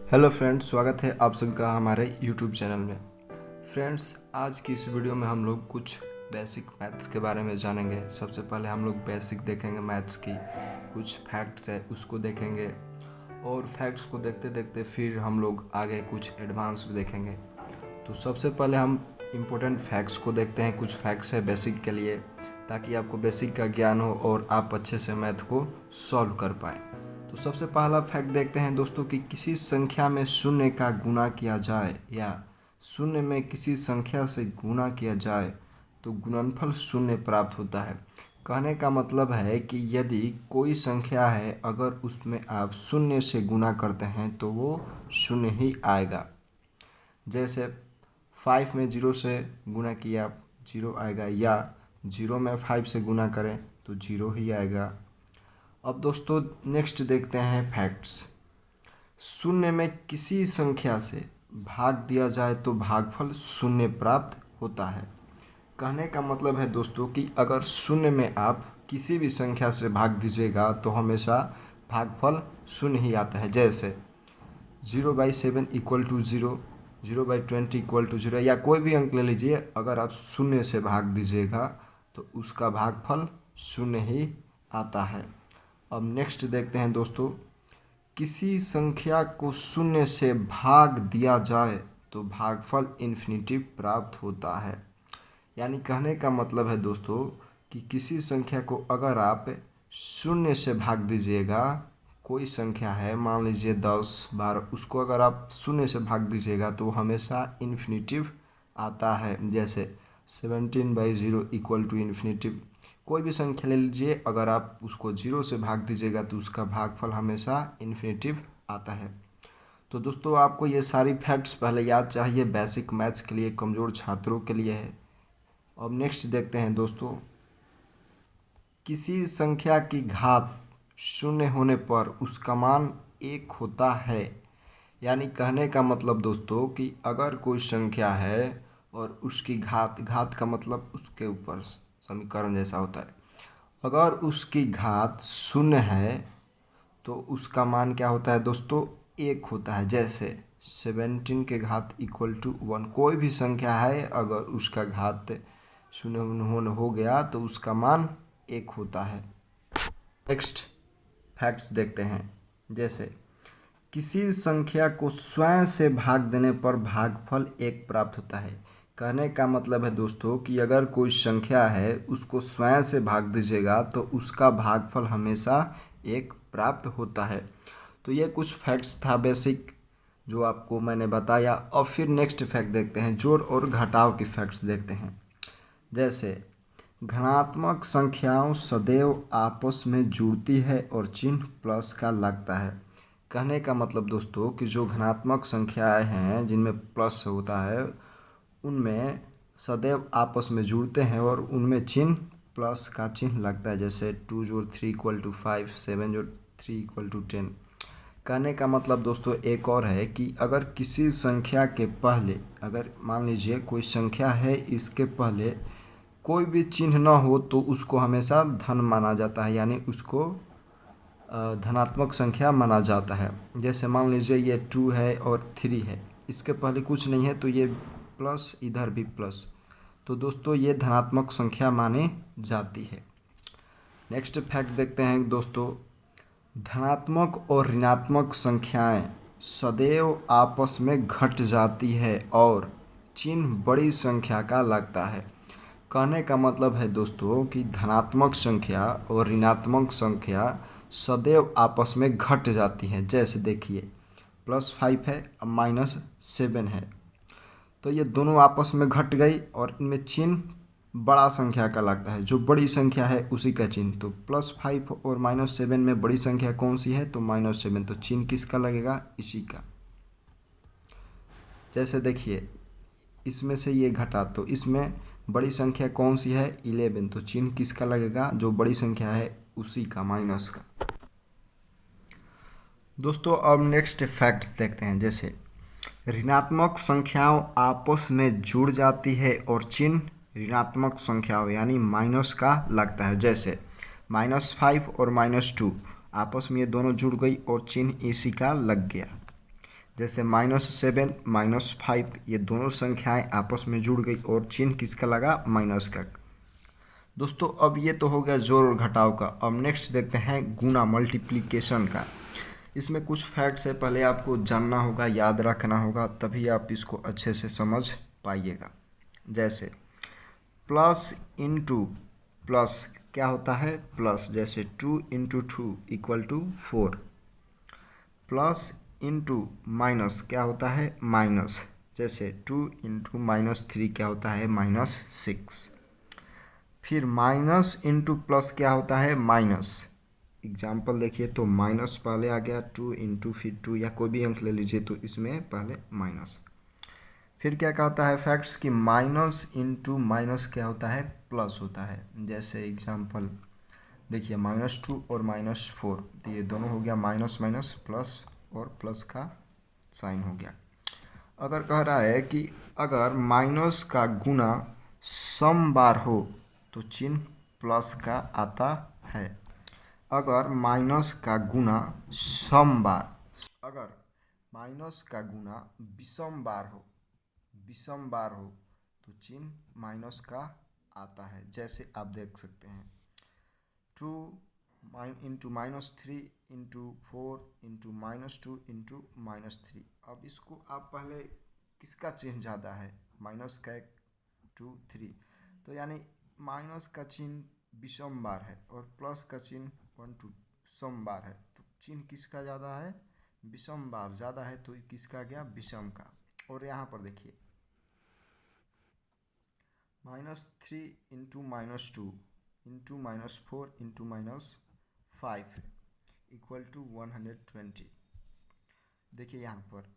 Hello friends, स्वागत है आप सबका हमारे यूट्यूब चैनल में। फ्रेंड्स, आज की इस वीडियो में हम लोग कुछ बेसिक मैथ्स के बारे में जानेंगे। सबसे पहले हम लोग बेसिक देखेंगे मैथ्स की, कुछ फैक्ट्स है उसको देखेंगे और फैक्ट्स को देखते देखते फिर हम लोग आगे कुछ एडवांस भी देखेंगे। तो सबसे पहले हम इम्पोर्टेंट फैक्ट्स को देखते हैं। कुछ फैक्ट्स है बेसिक के लिए, ताकि आपको बेसिक का ज्ञान हो और आप अच्छे से मैथ को सॉल्व कर पाएँ। तो सबसे पहला फैक्ट देखते हैं दोस्तों कि किसी संख्या में शून्य का गुणा किया जाए या शून्य में किसी संख्या से गुणा किया जाए तो गुणनफल शून्य प्राप्त होता है। कहने का मतलब है कि यदि कोई संख्या है, अगर उसमें आप शून्य से गुणा करते हैं तो वो शून्य ही आएगा। जैसे 5 में 0 से गुणा किया 0 आएगा, या 0 में 5 से गुणा करें तो 0 ही आएगा। अब दोस्तों नेक्स्ट देखते हैं फैक्ट्स। शून्य में किसी संख्या से भाग दिया जाए तो भागफल शून्य प्राप्त होता है। कहने का मतलब है दोस्तों कि अगर शून्य में आप किसी भी संख्या से भाग दीजिएगा तो हमेशा भागफल शून्य ही आता है। जैसे 0/7 इक्वल टू 0, 0/20 इक्वल टू 0, या कोई भी अंक ले लीजिए, अगर आप शून्य से भाग दीजिएगा तो उसका भागफल शून्य ही आता है। अब नेक्स्ट देखते हैं दोस्तों, किसी संख्या को शून्य से भाग दिया जाए तो भागफल इन्फिनिटी प्राप्त होता है। यानी कहने का मतलब है दोस्तों कि किसी संख्या को अगर आप शून्य से भाग दीजिएगा, कोई संख्या है मान लीजिए 10, 12, उसको अगर आप शून्य से भाग दीजिएगा तो हमेशा इन्फिनिटिव आता है। जैसे 17/0 इक्वल टू इन्फिनिटिव। कोई भी संख्या ले लीजिए, अगर आप उसको 0 से भाग दीजिएगा तो उसका भागफल हमेशा इन्फिनिटिव आता है। तो दोस्तों आपको ये सारी फैक्ट्स पहले याद चाहिए, बेसिक मैथ्स के लिए, कमज़ोर छात्रों के लिए है। अब नेक्स्ट देखते हैं दोस्तों, किसी संख्या की घात शून्य होने पर उसका मान 1 होता है। यानी कहने का मतलब दोस्तों कि अगर कोई संख्या है और उसकी घात का मतलब उसके ऊपर समीकरण जैसा होता है, अगर उसकी घात शून्य है तो उसका मान क्या होता है दोस्तों? 1 होता है। जैसे 17 के घात इक्वल टू 1। कोई भी संख्या है अगर उसका घात शून्य हो गया तो उसका मान 1 होता है। नेक्स्ट फैक्ट्स देखते हैं। जैसे किसी संख्या को स्वयं से भाग देने पर भागफल 1 प्राप्त होता है। कहने का मतलब है दोस्तों कि अगर कोई संख्या है उसको स्वयं से भाग दीजिएगा तो उसका भागफल हमेशा 1 प्राप्त होता है। तो ये कुछ फैक्ट्स था बेसिक जो आपको मैंने बताया। और फिर नेक्स्ट फैक्ट देखते हैं, जोड़ और घटाव की फैक्ट्स देखते हैं। जैसे धनात्मक संख्याओं सदैव आपस में जुड़ती है और चिन्ह प्लस का लगता है। कहने का मतलब दोस्तों कि जो धनात्मक संख्याएं हैं जिनमें प्लस होता है, उनमें सदैव आपस में जुड़ते हैं और उनमें चिन्ह प्लस का चिन्ह लगता है। जैसे 2 जोड़ 3 इक्वल टू 5, 7 जोड़ 3 इक्वल टू 10। कहने का मतलब दोस्तों एक और है कि अगर किसी संख्या के पहले, अगर मान लीजिए कोई संख्या है, इसके पहले कोई भी चिन्ह ना हो तो उसको हमेशा धन माना जाता है, यानी उसको धनात्मक संख्या माना जाता है। जैसे मान लीजिए ये 2 है और 3 है, इसके पहले कुछ नहीं है तो ये प्लस, इधर भी प्लस, तो दोस्तों ये धनात्मक संख्या मानी जाती है। नेक्स्ट फैक्ट देखते हैं दोस्तों, धनात्मक और ऋणात्मक संख्याएं सदैव आपस में घट जाती है और चिन्ह बड़ी संख्या का लगता है। कहने का मतलब है दोस्तों कि धनात्मक संख्या और ऋणात्मक संख्या सदैव आपस में घट जाती हैं। जैसे देखिए +5 है, अब -7 है, तो ये दोनों आपस में घट गई और इनमें चिन्ह बड़ा संख्या का लगता है। जो बड़ी संख्या है उसी का चिन्ह, तो +5 और -7 में बड़ी संख्या कौन सी है? तो -7, तो चिन्ह किसका लगेगा? इसी का। जैसे देखिए इसमें से ये घटा तो इसमें बड़ी संख्या कौन सी है? 11, तो चिन्ह किसका लगेगा? जो बड़ी संख्या है उसी का, माइनस का। दोस्तों अब नेक्स्ट फैक्ट देखते हैं। जैसे ऋणात्मक संख्याओं आपस में जुड़ जाती है और चिन्ह ऋणात्मक संख्याओं यानी माइनस का लगता है। जैसे -5 और -2 आपस में ये दोनों जुड़ गई और चिन्ह इसी का लग गया। जैसे -7 -5 ये दोनों संख्याएं आपस में जुड़ गई और चिन्ह किसका लगा, माइनस का। दोस्तों अब ये तो हो गया जोड़ और घटाव का। अब नेक्स्ट देखते हैं गुणा, मल्टीप्लिकेशन का। इसमें कुछ फैक्ट्स है, पहले आपको जानना होगा, याद रखना होगा, तभी आप इसको अच्छे से समझ पाइएगा। जैसे प्लस इंटू प्लस क्या होता है, प्लस। जैसे 2 × 2 = 4। प्लस इंटू माइनस क्या होता है, माइनस। जैसे 2 × -3 क्या होता है, -6। फिर माइनस इंटू प्लस क्या होता है, माइनस। एग्जाम्पल देखिए तो माइनस पहले आ गया, 2 × फिर 2 या कोई भी अंक ले लीजिए तो इसमें पहले माइनस। फिर क्या कहता है फैक्ट्स कि माइनस इंटू माइनस क्या होता है, प्लस होता है। जैसे एग्जाम्पल देखिए -2 और -4 तो ये दोनों हो गया माइनस माइनस प्लस, और प्लस का साइन हो गया। अगर कह रहा है कि अगर माइनस का गुना सम बार हो तो चिन्ह प्लस का आता है। अगर माइनस का गुना सम बार, अगर माइनस का गुना विषम बार हो, विषम बार हो तो चिन्ह माइनस का आता है। जैसे आप देख सकते हैं 2 × -3 × 4 × -2 × -3। अब इसको आप पहले किसका चिन्ह ज़्यादा है, माइनस का 2 3, तो यानी माइनस का चिन्ह विषम बार है और प्लस का चिन्ह 1 2 सम बार है। तो चिन्ह किसका ज़्यादा है, विषम बार ज़्यादा है, तो किसका गया, विषम का। और यहाँ पर देखिए -3 × -2 × -4 × -5 = 120। देखिए यहाँ पर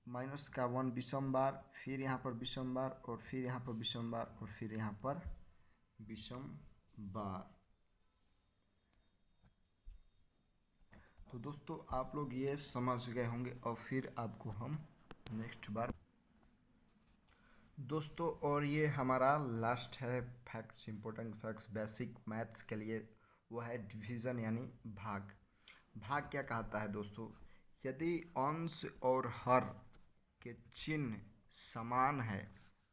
माइनस का 1 विषम बार, फिर यहाँ पर विषम बार, और फिर यहाँ पर विषम बार, और फिर यहाँ पर विषम बार। तो दोस्तों आप लोग ये समझ गए होंगे। और फिर आपको हम नेक्स्ट बार दोस्तों, और ये हमारा लास्ट है facts, important facts basic maths के लिए, वो है डिवीज़न यानी भाग। भाग क्या कहता है दोस्तों, यदि अंश और हर के चिन्ह समान है,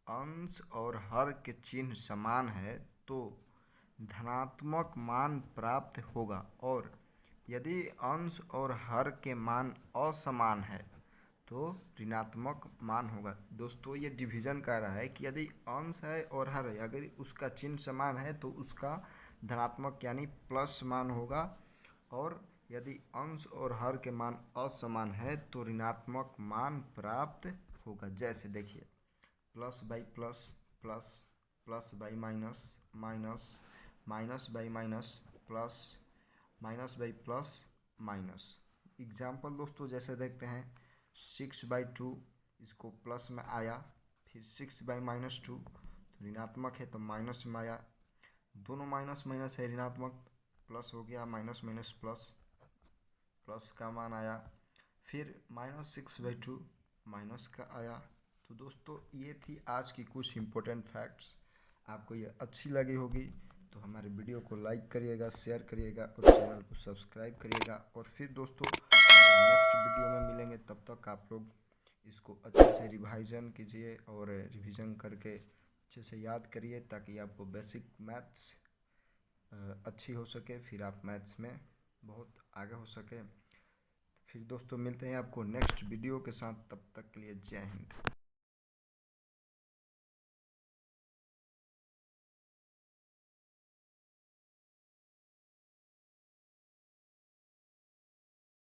अंश और हर के चिन्ह समान है तो धनात्मक मान प्राप्त होगा, और यदि अंश और हर के मान असमान है तो ऋणात्मक मान होगा। दोस्तों ये डिवीज़न कह रहा है कि यदि अंश है और हर है, अगर उसका चिन्ह समान है तो उसका धनात्मक यानी प्लस मान होगा, और यदि अंश और हर के मान असमान है तो ऋणात्मक मान प्राप्त होगा। जैसे देखिए plus by plus plus, plus by minus minus, minus by minus plus, minus by plus minus. Example दोस्तों जैसे देखते हैं 6/2 इसको प्लस में आया, फिर 6/-2 तो ऋणात्मक है तो माइनस में आया, दोनों माइनस माइनस है ऋणात्मक, प्लस हो गया, माइनस माइनस प्लस, प्लस का मान आया, फिर -6/2 माइनस का आया। तो दोस्तों ये थी आज की कुछ इम्पोर्टेंट फैक्ट्स। आपको ये अच्छी लगी होगी तो हमारे वीडियो को लाइक करिएगा, शेयर करिएगा और चैनल को सब्सक्राइब करिएगा। और फिर दोस्तों नेक्स्ट वीडियो में मिलेंगे, तब तक आप लोग इसको अच्छे से रिवाइजन कीजिए और रिवीजन करके अच्छे से याद करिए, ताकि आपको बेसिक मैथ्स अच्छी हो सके, फिर आप मैथ्स में बहुत आगे हो सके। फिर दोस्तों मिलते हैं आपको नेक्स्ट वीडियो के साथ, तब तक के लिए जय हिंद।